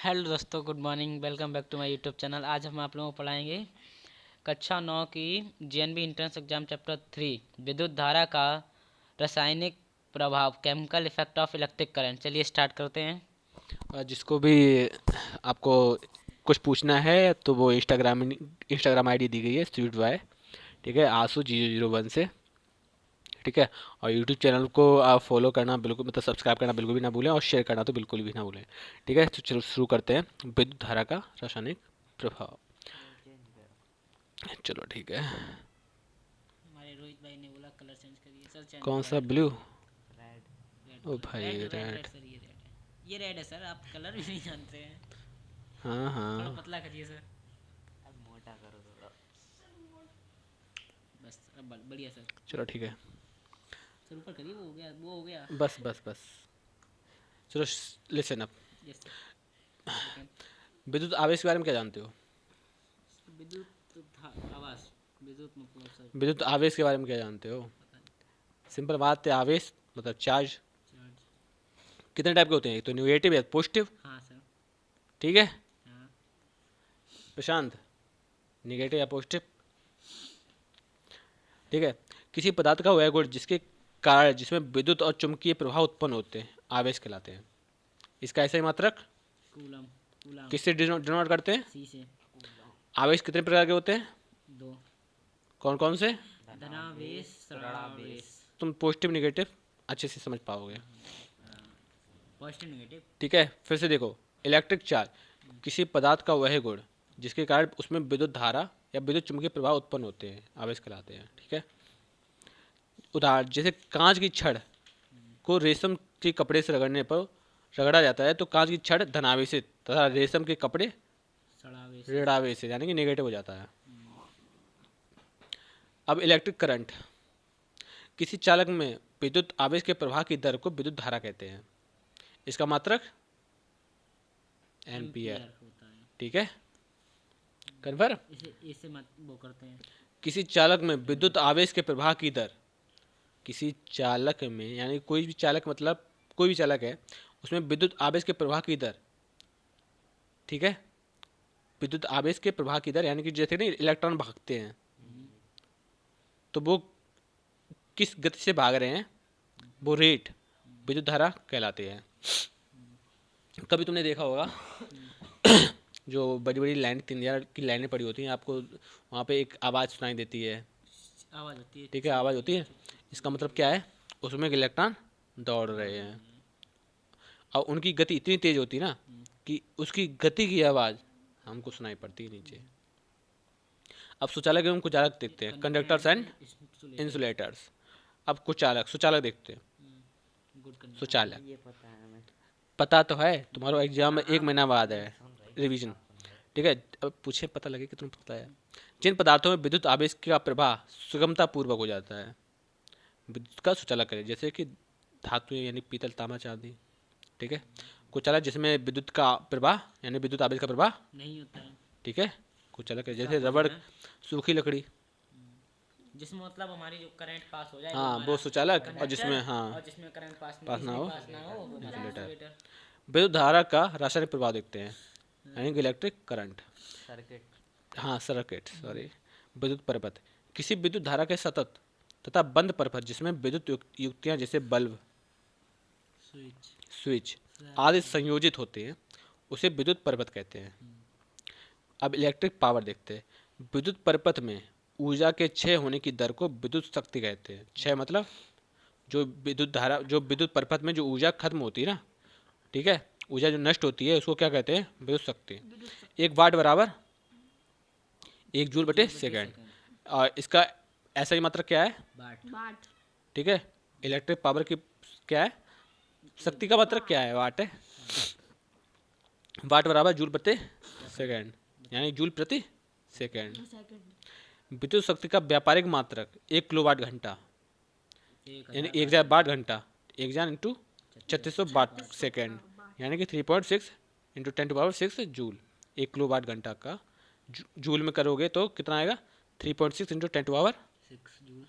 Hello दोस्तों, good morning. Welcome back to my YouTube channel. आज हम आप लोगों को पढ़ाएंगे कक्षा 9 की जीएनबी एंट्रेंस एग्जाम चैप्टर 3 विद्युत धारा का रासायनिक प्रभाव, chemical effect of electric current. चलिए स्टार्ट करते हैं। जिसको भी आपको कुछ पूछना है तो वो इंस्टाग्राम आईडी दी गई है स्वीट वाई। ठीक है, आंसू 001 से। ठीक है, और यूट्यूब चैनल को आप फॉलो करना बिल्कुल, मतलब सब्सक्राइब करना बिल्कुल भी ना भूलें, और शेयर करना तो बिल्कुल भी ना भूलें। ठीक है, तो चलो शुरू करते हैं। विद्युत धारा का रासायनिक प्रभाव। चलो ठीक है। हमारे रोहित भाई ने बोला कलर चेंज करिए सर। चेंज हो कौन गया, सा रेड ब्लू? कलर। रेड ओ कलर, भाई red red red red. Sir. ये रेड है, ये रेड है सर। आप कलर भी नहीं जानते हैं। हाँ थोड़ा हाँ। पतला करिए सर। अब मोटा करो थोड़ा। बस अब बढ़िया सर। चलो ठीक है। सर ऊपर करिए, वो हो गया, वो हो गया। बस बस बस। चलो, listen up. Yes sir. Second. विद्युत आवेश के बारे में क्या जानते हो? आवाज। विद्युत मतलब सर। विद्युत आवेश के बारे में क्या जानते हो? पता नहीं। सिंपल बात है, आवेश मतलब चार्ज। चार्ज। कितने टाइप के होते हैं? एक तो निगेटिव या पॉजिटिव। हाँ सर। ठीक है हाँ। प्रशांत, निगेटिव या पॉजिटिव। ठीक है, किसी पदार्थ का वह गुण जिसके कारण जिसमें विद्युत और चुंबकीय प्रभाव उत्पन्न होते हैं आवेश कहलाते हैं। इसका ऐसा ही मात्रक कूलम। कूलम। किससे डिनोट करते हैं? सी से। आवेश कितने प्रकार के होते हैं? दो। कौन कौन से? धनावेश, ऋणावेश। तुम पॉजिटिव निगेटिव अच्छे से समझ पाओगे। Positive negative. ठीक है, फिर से देखो। इलेक्ट्रिक चार्ज किसी पदार्थ का वह गुण जिसके कारण उसमें विद्युत धारा या विद्युत चुंबकीय प्रभाव उत्पन्न होते हैं आवेश कहलाते हैं। ठीक है, उदाहरण जैसे कांच की छड़ को रेशम के कपड़े से रगड़ने पर रगड़ा जाता है तो कांच की छड़ धनावेशित तथा रेशम के कपड़े षडावेश। ऋणावेशित यानी कि नेगेटिव हो जाता है। अब इलेक्ट्रिक करंट किसी चालक में विद्युत आवेश के प्रवाह की दर को विद्युत धारा कहते हैं। इसका मात्रक एम्पियर। होता है। ठीक है, कन्फर्म। इसे इसे मत वो करते हैं। किसी चालक में विद्युत आवेश के प्रवाह की दर, किसी चालक में यानी कोई भी चालक मतलब कोई भी चालक है, उसमें विद्युत आवेश के प्रवाह की दर। ठीक है, विद्युत आवेश के प्रवाह की दर यानी कि जैसे नहीं इलेक्ट्रॉन भागते हैं तो वो किस गति से भाग रहे हैं, वो रेट विद्युत धारा कहलाती है। कभी तुमने देखा होगा जो बड़ी बड़ी लाइन 3,000 की लाइनें पड़ी होती हैं, आपको वहाँ पे एक आवाज़ सुनाई देती है। आवाज होती है। ठीक है, आवाज़ होती है। इसका मतलब क्या है? उसमें एक इलेक्ट्रॉन दौड़ रहे हैं और उनकी गति इतनी तेज होती है ना कि उसकी गति की आवाज़ हमको सुनाई पड़ती है नीचे। अब सुचालक एवं कुचालक देखते हैं, कंडक्टर्स एंड इंसुलेटर्स। अब कुचालक सुचालक देखते हैं। Good conductor. सुचालक ये पता है हमें। पता तो है, तुम्हारा एग्जाम में 1 महीना बाद है रिवीजन। ठीक है, अब पूछे पता लगे कि तुम्हें पता है। जिन पदार्थों में विद्युत आवेश का प्रवाह सुगमता पूर्वक हो जाता है विद्युत का सुचालक करें, जैसे कि धातु यानी पीतल तांबा चांदी। ठीक है, कुचालक जिसमें विद्युत का प्रवाह यानी विद्युत आवेश का प्रवाह नहीं होता है। ठीक है, कुचालक है। जैसे रबड़, सूखी लकड़ी। जिसमें मतलब हमारी जो करंट पास हो जाए वो हाँ, वो हमारा सुचालक, और कंडक्टर। जिसमें हाँ और जिसमें करंट पास पास ना हो पास ना हो वो हमारा इंसुलेटर। इंसुलेटर। विद्युत धारा का रासायनिक प्रभाव देखते हैं यानी कि इलेक्ट्रिक करंट। सर्किट। हाँ सर्किट, सॉरी। विद्युत परपथ किसी विद्युत धारा के सतत तथा बंद परपथ जिसमें विद्युत युक्तियाँ जैसे बल्ब, स्विच। स्विच आदि संयोजित होते हैं उसे विद्युत परपथ कहते हैं। अब इलेक्ट्रिक पावर देखते हैं। विद्युत परपथ में ऊर्जा के क्षय होने की दर को विद्युत शक्ति कहते हैं। क्षय मतलब जो विद्युत धारा, जो विद्युत परपथ में जो ऊर्जा खत्म होती है ना, ठीक है, ऊर्जा जो नष्ट होती है उसको क्या कहते हैं? विद्युत शक्ति। 1 वाट बराबर 1 जूल/सेकेंड। और इसका ऐसा ही मात्रक क्या है? बाट। ठीक है, इलेक्ट्रिक पावर की क्या है? शक्ति का मात्रक क्या है? वाट है। वाट बराबर जूल/सेकेंड यानी जूल प्रति सेकेंड। विद्युत शक्ति का व्यापारिक मात्रक 1 किलोवाट घंटा यानी 1,000 वाट घंटा। 1,000 × 3600 वाट/सेकेंड यानी कि 3.6 × 10⁻6 जूल। 1 किलोवाट घंटा का जूल में करोगे तो कितना आएगा? 3.6 × 10⁻6 जूल।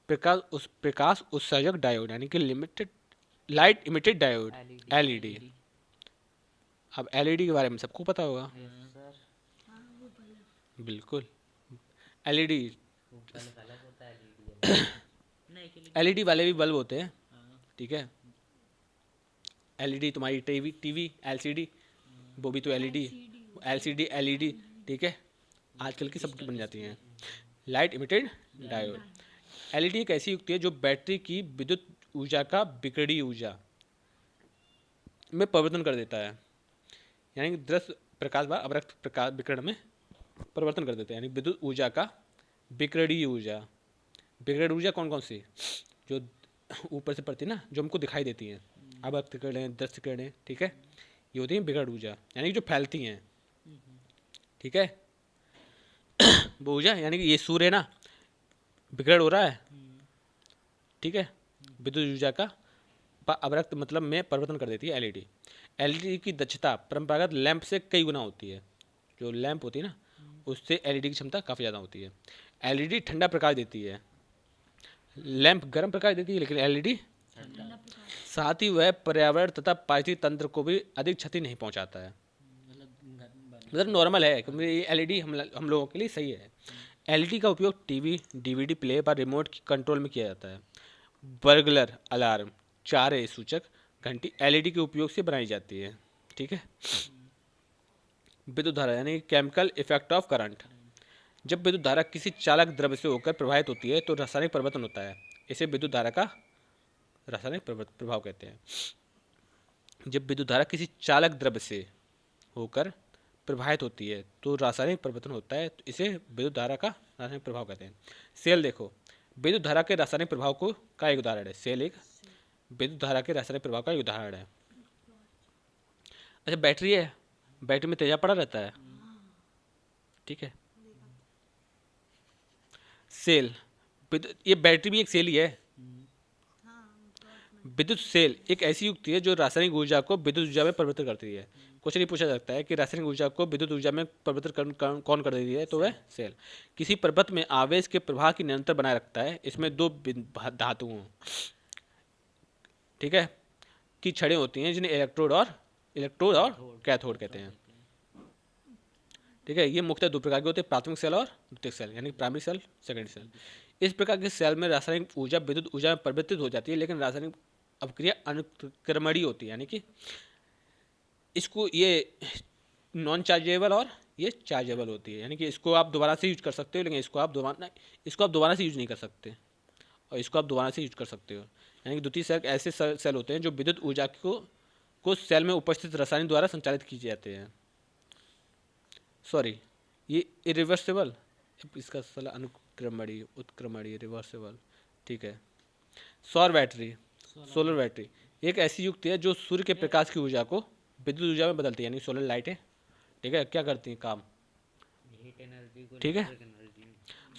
प्रकाश उत्सर्जक डायोड यानी कि limited light emitted diode, LED. अब एलईडी के बारे में सबको पता होगा। सर बिल्कुल, एलईडी, वो बल्ब अलग होता है एलईडी नहीं के लिए एलईडी वाले भी बल्ब होते हैं, हाँ ठीक है। एलईडी तुम्हारी टीवी टीवी एलसीडी, वो भी तो एलईडी, एलसीडी एलईडी, ठीक है। आजकल की सबकी बन जाती हैं। लाइट इमिटेड डायोड, एलईडी एक ऐसी युक्ति है जो बैटरी की विद्युत ऊर्जा का विकिरणीय ऊर्जा में परिवर्तन कर देता है, यानी कि दृश्य प्रकाश व अवरक्त प्रकाश विकिरण में परिवर्तन कर देते हैं, यानी विद्युत ऊर्जा का विकिरणीय ऊर्जा। विकिरण ऊर्जा कौन कौन सी, जो ऊपर से पड़ती है ना, जो हमको दिखाई देती हैं, अवरक्त किरणें, दृश्य किरणें, ठीक है, ये होती हैं विकिरण ऊर्जा, यानी कि जो फैलती हैं, ठीक है। वो ऊर्जा यानी कि ये सूर्य है ना, विकिरण हो रहा है, ठीक है, विद्युत ऊर्जा का अवरक्त मतलब में परिवर्तन कर देती है एलईडी। एलईडी की दक्षता परंपरागत लैंप से कई गुना होती है, जो लैंप होती है ना उससे एलईडी की क्षमता काफ़ी ज़्यादा होती है। एलईडी ठंडा प्रकाश देती है, लैंप गर्म प्रकाश देती है, लेकिन एलईडी साथ ही वह पर्यावरण तथा पारिस्थितिक तंत्र को भी अधिक क्षति नहीं पहुंचाता है। मतलब नॉर्मल है, क्योंकि ये एलईडी हम लोगों के लिए सही है। एलईडी का उपयोग टीवी, डीवीडी प्लेयर पर रिमोट की कंट्रोल में किया जाता है। बर्गलर अलार्म, चारे सूचक घंटी एलईडी के उपयोग से बनाई जाती है, ठीक है। विद्युत धारा यानी केमिकल इफेक्ट ऑफ करंट, जब विद्युत धारा किसी चालक द्रव्य से होकर प्रवाहित होती है तो रासायनिक परिवर्तन होता है, इसे विद्युत धारा का रासायनिक प्रभाव कहते हैं। जब विद्युत धारा किसी चालक द्रव्य से होकर प्रवाहित होती है तो रासायनिक परिवर्तन होता है, तो इसे विद्युत धारा का रासायनिक प्रभाव कहते हैं। सेल देखो, विद्युत धारा के रासायनिक प्रभाव को का एक उदाहरण है। सेल एक विद्युत धारा के रासायनिक प्रभाव का एक उदाहरण है। अच्छा, बैटरी है, बैटरी में तेजा पड़ा रहता है, ठीक है। सेल, ये बैटरी भी एक सेल ही है। विद्युत सेल एक ऐसी युक्ति है जो रासायनिक ऊर्जा को विद्युत ऊर्जा में परिवर्तित करती है। क्वेश्चन ये पूछा जाता है कि रासायनिक ऊर्जा को विद्युत ऊर्जा में परिवर्तित कौन कर देती है, तो वह सेल। किसी पदार्थ में आवेश के प्रवाह की निरंतर बनाए रखता है। इसमें दो धातुओं, ठीक है, की छड़ें होती हैं जिन्हें इलेक्ट्रोड और कैथोड कहते हैं, ठीक है। ये मुख्यतः दो प्रकार के होते हैं, प्राथमिक सेल और द्वितीयक सेल, यानी प्राइमरी सेल, सेकेंडरी सेल। इस प्रकार के सेल में रासायनिक ऊर्जा विद्युत ऊर्जा में परिवर्तित हो जाती है, लेकिन रासायनिक अपक्रिया अनुक्रमणीय होती है, यानी कि इसको ये नॉन चार्जेबल और ये चार्जेबल होती है, यानी कि इसको आप दोबारा से यूज कर सकते हो, लेकिन इसको आप दोबारा से यूज नहीं कर सकते, और इसको आप दोबारा से यूज कर सकते हो। यानी कि द्वितीय सेल ऐसे सेल होते हैं जो विद्युत ऊर्जा को सेल में उपस्थित रसायन द्वारा संचालित किए जाते हैं। सॉरी, ये इरिवर्सिबल, इसका सला अनुक्रमणीय, उत्क्रमणीय, रिवर्सिबल, ठीक है। सौर बैटरी, सोलर बैटरी एक ऐसी युक्ति है जो सूर्य के प्रकाश की ऊर्जा को विद्युत ऊर्जा में बदलती है, यानी सोलर लाइटें, ठीक है, क्या करती हैं काम, ठीक है।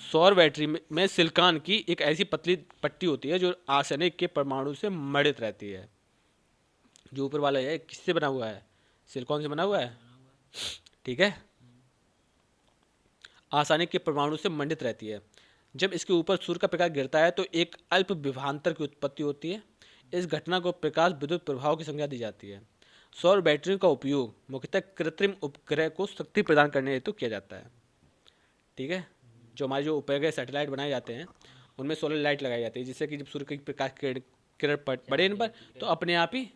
सौर बैटरी में सिलिकॉन की एक ऐसी पतली पट्टी होती है जो आर्सेनिक के परमाणु से मर्दित रहती है। जो ऊपर वाला है किससे बना हुआ है, सिलिकॉन से बना हुआ है, ठीक है, आर्सेनिक के परमाणु से मंडित रहती है। जब इसके ऊपर सूर्य का प्रकाश गिरता है तो एक अल्प विभवांतर की उत्पत्ति होती है। इस घटना को प्रकाश विद्युत प्रभाव की संज्ञा दी जाती है। सौर बैटरी का उपयोग मुख्यतः कृत्रिम उपग्रह को शक्ति प्रदान करने हेतु किया जाता है, ठीक है। जो हमारे जो उपग्रह सैटेलाइट बनाए जाते हैं उनमें सोलर लाइट लगाई जाती है, जिससे कि जब सूर्य की प्रकाश किरण पड़े इन पर तो अपने आप ही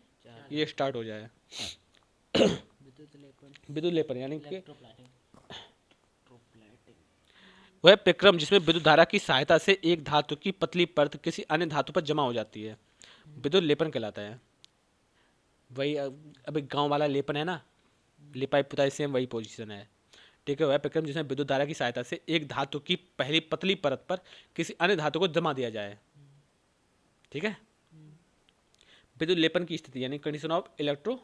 ये स्टार्ट हो जाए। विद्युत लेपन यानी कि वह प्रक्रम जिसमें विद्युत धारा की सहायता से एक धातु की पतली परत किसी अन्य धातु पर जमा हो जाती है, विद्युत लेपन कहलाता है। वही अभी गांव वाला लेपन है ना, लिपाई पुताई, सेम वही पोजीशन है, ठीक है। वह प्रक्रम जिसमें विद्युत धारा की सहायता से एक धातु की पहली पतली परत पर किसी अन्य धातु को जमा दिया जाए, ठीक है। विद्युत लेपन की स्थिति यानी कंडीशन ऑफ इलेक्ट्रो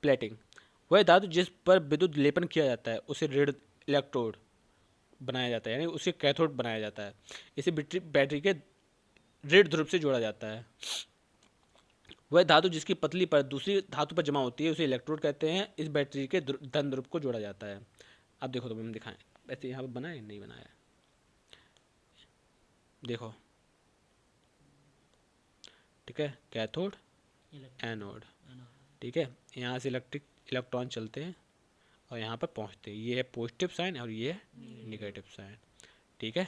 प्लेटिंग, वह धातु जिस पर विद्युत लेपन किया जाता है उसे ऋण इलेक्ट्रोड बनाया जाता है, यानी उसे कैथोड बनाया जाता है। इसे बैटरी के ऋण ध्रुव से जोड़ा जाता है। वह धातु जिसकी पतली परत दूसरी धातु पर जमा होती है उसे इलेक्ट्रोड कहते हैं। इस बैटरी के धन ध्रुव को जोड़ा जाता है। अब देखो, तो हम दिखाएं, वैसे यहाँ पर बना है नहीं बनाया, देखो, ठीक है, कैथोड एनोड, ठीक है। यहाँ से इलेक्ट्रॉन चलते हैं और यहाँ पर पहुँचते हैं। ये है पॉजिटिव साइन और ये है निगेटिव साइन। ठीक है।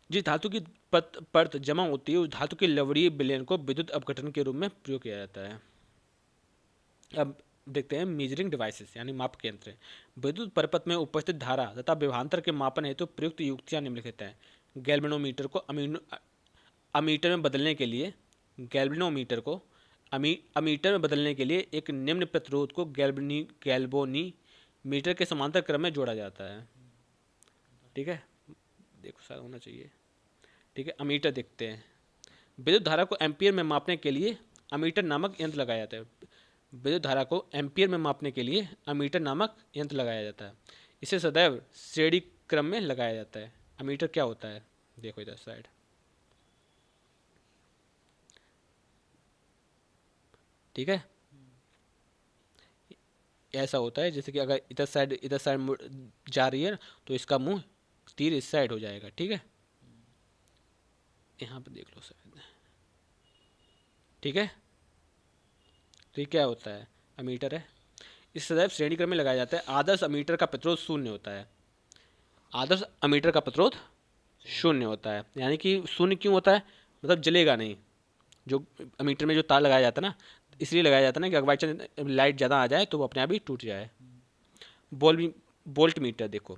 जिस धातु की परत जमा होती है उस धातु के लवणीय विलयन को विद्युत अपघटन के रूप में प्रयोग किया जाता है। अब देखते हैं मीजरिंग डिवाइसेस यानी माप यंत्र। विद्युत परपथ में उपस्थित धारा तथा विभवांतर के मापन हेतु प्रयुक्त युक्तियां निम्नलिखित हैं। गैल्वेनोमीटर को अमीटर में बदलने के लिए अमीटर में बदलने के लिए एक निम्न प्रतिरोध को गैल्वेनीमीटर के समांतर क्रम में जोड़ा जाता है। ठीक है, देखो शायद होना चाहिए। ठीक है, अमीटर देखते हैं। विद्युत धारा को एम्पियर में मापने के लिए अमीटर नामक यंत्र लगाया जाता है। विद्युत धारा को एम्पियर में मापने के लिए अमीटर नामक यंत्र लगाया जाता है। इसे सदैव श्रेणी क्रम में लगाया जाता है। अमीटर क्या होता है, देखो इधर साइड। ठीक है, ऐसा होता है जैसे कि अगर इधर साइड जा रही है तो इसका मुंह तीर इस साइड हो जाएगा। ठीक है, यहाँ पे देख लो शायद। ठीक है, तो ये क्या होता है, अमीटर है। इस सदैव श्रेणी क्रम में लगाया जाता है। आदर्श अमीटर का प्रतिरोध शून्य होता है। आदर्श अमीटर का प्रतिरोध शून्य होता है, यानी कि शून्य क्यों होता है, मतलब जलेगा नहीं। जो अमीटर में जो तार लगाया जाता है ना, इसलिए लगाया जाता है ना कि अगर बाई चांस लाइट ज़्यादा आ जाए तो वो अपने आप ही टूट जाए। बोल्ट मीटर देखो,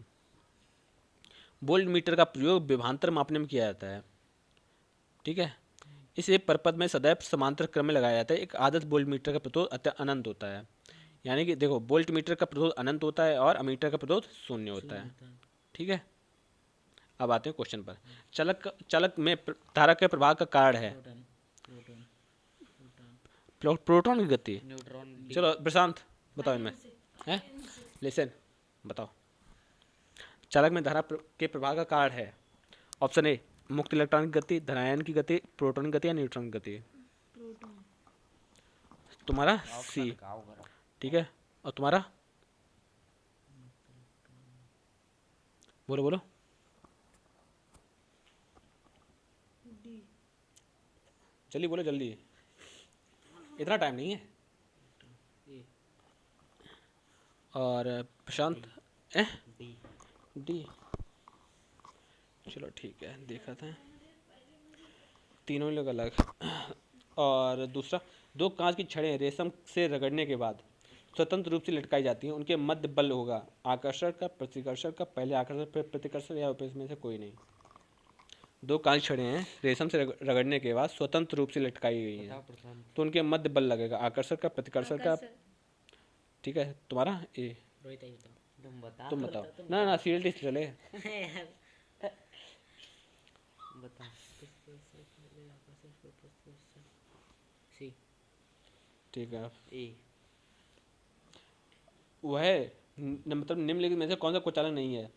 बोल्ट मीटर का प्रयोग विभवांतर मापने में किया जाता है। ठीक है, इसे परपथ में सदैव समांतर क्रम में लगाया जाता है। एक आदर्श बोल्ट मीटर का प्रतिरोध अनंत होता है, यानी कि देखो बोल्ट मीटर का प्रतिरोध अनंत होता है और अमीटर का प्रतिरोध शून्य होता है। ठीक है, अब आते हैं क्वेश्चन पर। चालक में धारा के प्रवाह का कारण है प्रोटॉन की गति। चलो प्रशांत बताओ इनमें है, लिसन बताओ। चालक में धारा के प्रवाह का कारण है ऑप्शन ए मुक्त इलेक्ट्रॉन की गति, धनायन की गति, प्रोटॉन की गति या न्यूट्रॉन की गति। तुम्हारा सी। ठीक है, और तुम्हारा बोलो बोलो। जल्दी बोलो जल्दी, इतना टाइम नहीं है। और प्रशांत डी। चलो ठीक है, देखा था तीनों लोग अलग। और दूसरा, दो कांच की छड़ें रेशम से रगड़ने के बाद स्वतंत्र रूप से लटकाई जाती हैं, उनके मध्य बल होगा आकर्षण का, प्रतिकर्षण का, पहले आकर्षण फिर प्रतिकर्षण या में से कोई नहीं। दो कांच छड़ें हैं रेशम से रगड़ने के बाद स्वतंत्र रूप से लटकाई गई हैं, तो उनके मध्य बल लगेगा आकर्षण का, प्रतिकर्षण का। ठीक है, तुम्हारा ए। तुम बताओ ना ना, सीरियल चले। ठीक है, वह मतलब निम्नलिखित में से कौन सा कुचालक नहीं है।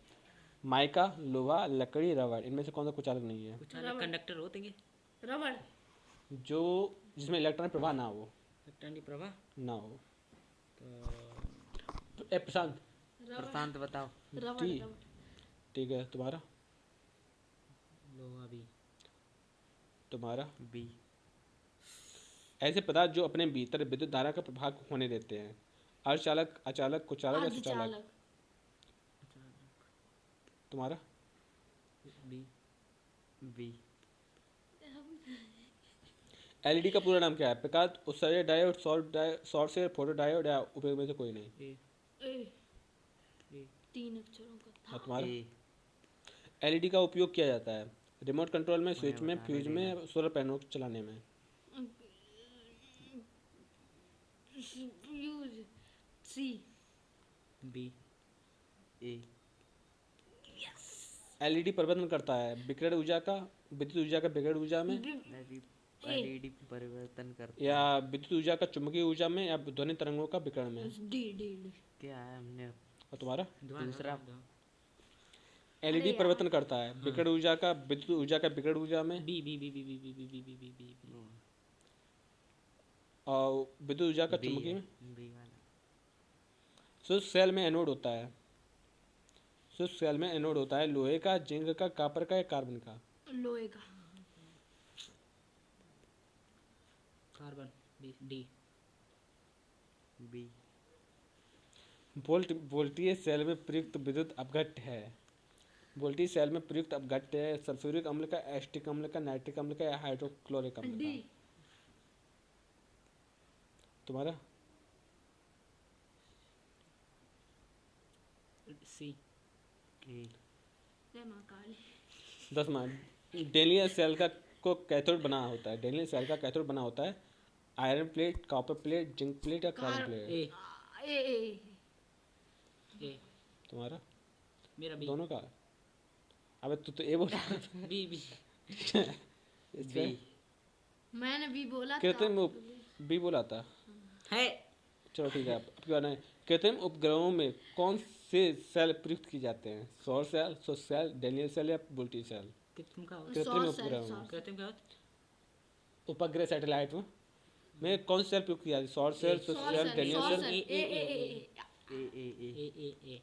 माइका, लोहा, लकड़ी, रबड़, इनमें से कौन सा कुचालक नहीं है। कुचालक कंडक्टर होते हैं रबड़, जो जिसमें इलेक्ट्रॉन प्रवाह ना हो, इलेक्ट्रॉन की प्रवाह ना हो। तो ए प्रशांत बताओ। रबड़ टी। ठीक है, तुम्हारा लोहा बी। तुम्हारा बी। ऐसे पदार्थ जो अपने भीतर विद्युत धारा का प्रभाव होने देते हैं। अर्धचालक, अचालक, कुचालक या सुचालक। अर्धचालक, तुम्हारा बी। बी। एलईडी का पूरा नाम क्या है। प्रकाश उत्सर्जक diode, short circuit, photo diode या उपयोग में से कोई नहीं। ए, 3 अक्षरों का था। और तुम्हारा एलईडी का उपयोग किया जाता है रिमोट कंट्रोल में, स्विच में, फ्यूज में, सोलर पैनल को चलाने में। फ्यूज, सी। बी। ए। एलईडी परिवर्तन करता है विकिरण ऊर्जा का, विद्युत ऊर्जा का विकिरण ऊर्जा में, एलईडी परिवर्तन करता या विद्युत ऊर्जा का चुंबकीय ऊर्जा में, या ध्वनि तरंगों का विकिरण में। D D D. क्या है हमने और तुम्हारा दूसरा एलईडी परिवर्तन करता है विकिरण ऊर्जा का, विद्युत ऊर्जा का विकिरण ऊर्जा में, बी बी बी बी बी बी बी बी बी बी बी बी और विद्युत ऊर्जा का चुंबकीय में। बी वाला। शुष्क सेल में एनोड होता है। शुष्क सेल में एनोड होता है लोहे का, जिंक का, कॉपर का या कार्बन का। लोहे का। कार्बन। B D. बी। वोल्टीय सेल में प्रयुक्त विद्युत अपघट्य है। वोल्टीय सेल में प्रयुक्त अपघट्य है सल्फ्यूरिक अम्ल का, एसिटिक अम्ल का, नाइट्रिक अम्ल का या हाइड्रोक्लोरिक अम्ल डी। का। तुम्हारा सी। ए। जय माँ काली। 10 मार्क। डेनियल सेल का को कैथोड बना होता है। डेनियल सेल का कैथोड बना होता है iron plate, copper plate, zinc plate या कार्बन प्लेट। ए। ए। ए। तुम्हारा मेरा बी। दोनों का। अबे तू तो ए बोल रहा था। बी बी। इसका मैंने भी बोला था। कृत्रिम बी बोला था। है। चलो ठीक है, अब क्या है। कृत्रिम उपग्रहों में कौन से सेल प्रयुक्त किए जाते हैं? सौर सेल, सौर सेल, डेनियल सेल या वोल्टीय सेल? कृत्रिम का होता कृत्रिम सौर सेल, उपग्रह सौर में, है? कृत्रिम का होता है? उपग्रह सैटेलाइट में कौन से सेल प्रयुक्त किया जाता है? सौर सेल, सौर सौर सेल, सेल, डेनियल सौर सेल। सेल। ए ए ए ए। ए ए ए। ए।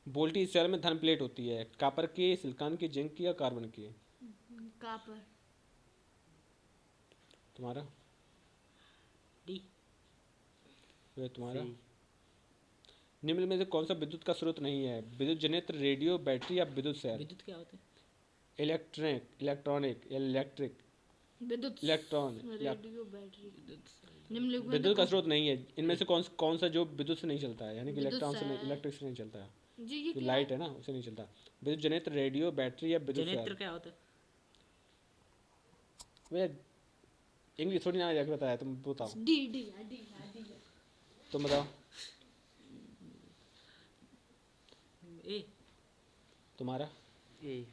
वोल्टीय सेल में धन प्लेट होती है कॉपर की, सिलिकॉन की, जिंक की या कार्बन की। कॉपर। तुम्हारा डी। वे तुम्हारा सी। निम्न में से कौन सा विद्युत का स्रोत नहीं है? विद्युत जनरेटर, रेडियो, बैटरी या विद्युत सेल? विद्युत क्या होता है? इलेक्ट्रॉनिक या इलेक्ट्रिक। विद्युत। Electron radio, battery. विद्युत निम्नलिखित में विद्युत का कौन- स्रोत नहीं है। इनमें से कौन सा जो विद्युत से नहीं चलता है, यानी कि विद्युत इलेक्ट्रॉन से नहीं, से- इलेक्ट्रिक से नहीं चलता है। जी ये जो क्या लाइट है ना, उसे नहीं चलता। विद्युत जनरेटर, रेडियो, बैटरी या विद्युत जनरेटर सेल। क्या होता है? वे इंग्लिश थोड़ी ना याद रहता है, तुम बताओ। D D D D. तुम बताओ। ए। तुम्हारा ए।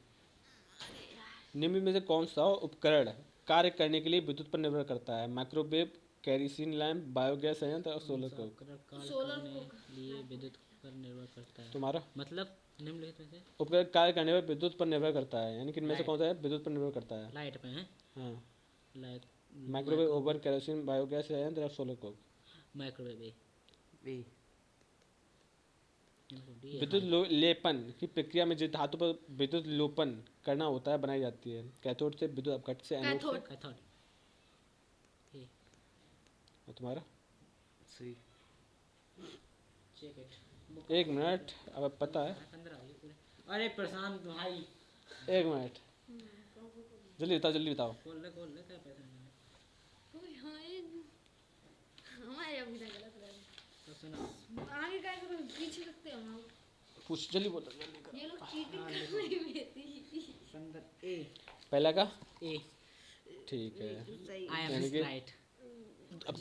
निम्न में से कौन सा उपकरण कार्य करने के लिए विद्युत पर निर्भर करता है? माइक्रोवेव, केरोसिन लैंप, बायोगैस संयंत्र और सोलर को। उपकरण कार्य सोलर करने को- लिए विद्युत पर निर्भर करता है। तुम्हारा मतलब निम्नलिखित में से उपकरण कार्य करने पर विद्युत पर निर्भर करता है, यानी कि इनमें से लाइट। कौन सा है विद्युत पर निर्भर करता है? लाइट पे है। हाँ। Light. Microwave, oven, kerosene, biogas संयंत्र और सोलर को। माइक्रोवेव। ए। ए। इनको डी है। विद्युत लेपन की प्रक्रिया में जिस धातु पर विद्युत लोपन करना होता है बनाई जाती है? कैथोड से, विद्युत अपघट्य से, एनोड से। कैथोड। कैथोड। ए। और तुम्हारा सी। Check it. 1 मिनट, अब पता है। अंदर आइए पूरे। अरे प्रशांत भाई 1 मिनट, जल्दी बताओ, जल्दी बताओ। खोल ले क्या पैसा नहीं ओए हाँ ये हमारे अभी तक गलत रहा तो सुनो। आगे क्या करो पीछे रखते हो हम पूछ, जल्दी बोलो, जल्दी करो। ये लोग चीटिंग कर रहे हैं संदर ए। पहला का ए। ठीक है। सही आई यानी एम कि- राइट। अब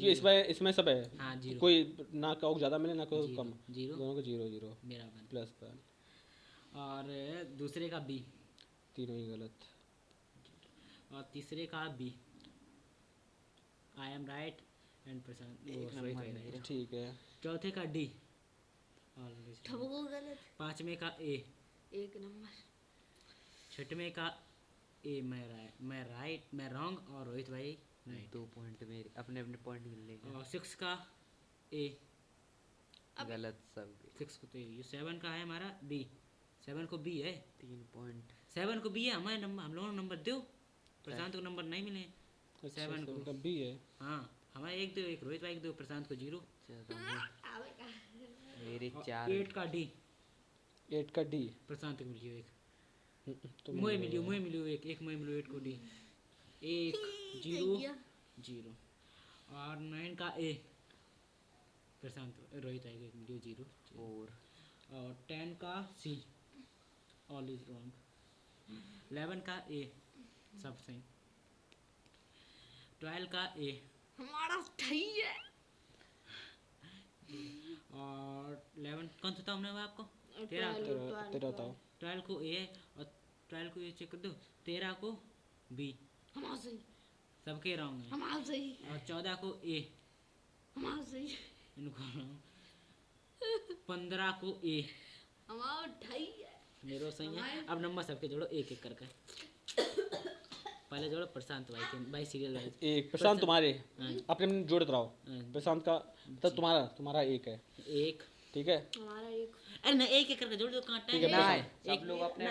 इसमें सब है। हाँ जीरो। कोई ना को ज़्यादा मिले ना को कम। जीरो। दोनों को 0 0 मेरा वन। प्लस पर। और दूसरे का बी। तीनों ही गलत। और तीसरे का B. I am right and Prashant एक वो नंबर right। मेरा। ठीक है। चौथे का डी। और ठबको गलत पांचवें का ए। 1 नंबर छठवें का ए। मैं राइट मैं रॉन्ग और रोहित भाई राइट। 2 पॉइंट मेरे अपने अपने पॉइंट मिल लेंगे। और 6 का ए। गलत सब। 6 को तो ये 7 का है हमारा बी। 7 को बी है। 3 पॉइंट। 7 को बी है हमारे नंबर हम लोगों को नंबर दो। प्रशांत को नंबर नहीं मिले। अच्छा, 7 को तब भी है। हाँ हमारे 1 2 1 रोहित भाई 2 प्रशांत को 0। मेरे और 4। 8 का डी। 8 का डी। प्रशांत को मिलियो 1। तुम मुझे मिलियो 1 मुझे मिलियो 8 को डी। 1 0 0। और 9 का ए। प्रशांत रोहित भाई को 1 मिलियो 0। 4। और 10 का सी। All is wrong. 11 का ए सब सही। 12 का ए। हमारा सही है और 11 कौन सा था हमने आपको? 13 तेरा बताओ। 12 को ए है और 12 को ए चेक कर दो। 13 को बी। हमारा सही सबके रॉन्ग है। हमारा सही और 14 को ए। हमारा सही इनको wrong। 15 को ए। हमारा सही है मेरो सही है। अब नंबर सबके जोड़ो एक एक करके। पहले जोड़ो प्रशांत भाई के भाई सीरियल वाइज। एक प्रशांत तुम्हारे हाँ। अपने अपने जोड़ते रहो। हाँ। प्रशांत का तब तुम्हारा 1 है। एक। ठीक है। हमारा एक अरे ना एक एक करके जोड़ दो कहाँ ठीक है, टाइम नहीं, सब लोग अपने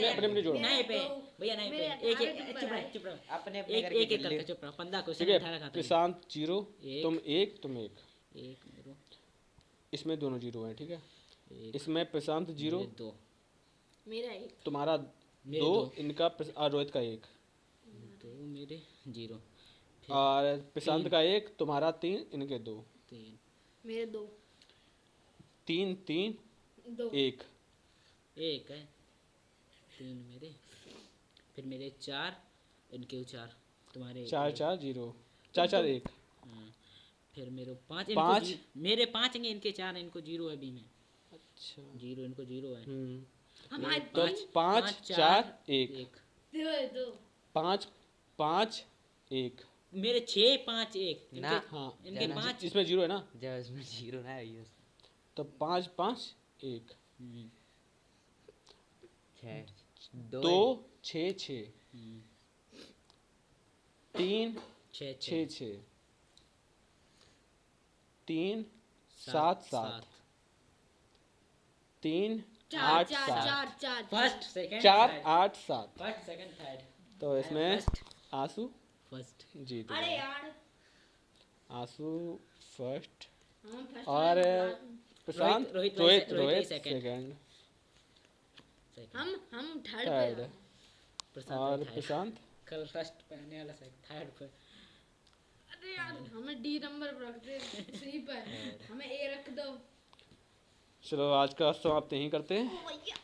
अपने जोड़ो। नहीं पे भैया नहीं पे मेरे एक एक 18 चुप रहो चुप रहो। अपने अपने एक करके एक एक खेल ले। करके चुप रहो। 15 ठीक क्वेश्चन है। 18 खाता है। प्रशांत 0 एक। तुम 1 तुम 1। एक मेरो इसमें दोनों जीरो हैं, ठीक है। एक इसमें प्रशांत जीरो, मेरे दो मेरा एक। तुम्हारा मेरे दो, दो। इनका और रोहित का एक, दो मेरे जीरो और प्रशांत तीन। का एक, तुम्हारा तीन, इनके दो। तीन मेरे दो। तीन तीन दो। एक, एक है तीन मेरे, फिर मेरे चार, इनके चार, तुम्हारे चार एक। चार जीरो, चार चार एक, हाँ, फिर मेरे पाँच, पाँच। मेरे पाँच हैं, इनके चार, इनको जीरो है अभी में, अच्छा। जीरो इनको जीरो है। हमारे तो तीन। पाँच चार एक, दो दो। पाँच पाँच एक। मेरे छः पाँच एक, ना। हाँ, इनके पाँच। इसमें जीरो है ना, जब इसमें जीरो ना है, तो पाँच पाँच एक, हम्म, छः दो छः छः, हम्म, तीन छः छः छः छः, तीन सात सात, तीन चार आठ चार सात, चार चार। फर्स्ट सेकंड चार आठ सात। First second third. तो इसमें आंसू फर्स्ट जीत अरे गया। यार आंसू फर्स्ट, हम फर्स्ट और प्रशांत रोहित रोहित रोहित रोहित second। सेकंड, हम थर्ड थर्ड, पे। और प्रशांत कल फर्स्ट पे आने वाला थर्ड पे। अरे यार हमें डी नंबर पर रख दे, सी पर हमें ए रख दो। चलो आज का समाप्त यहीं करते हैं। ओ भैया।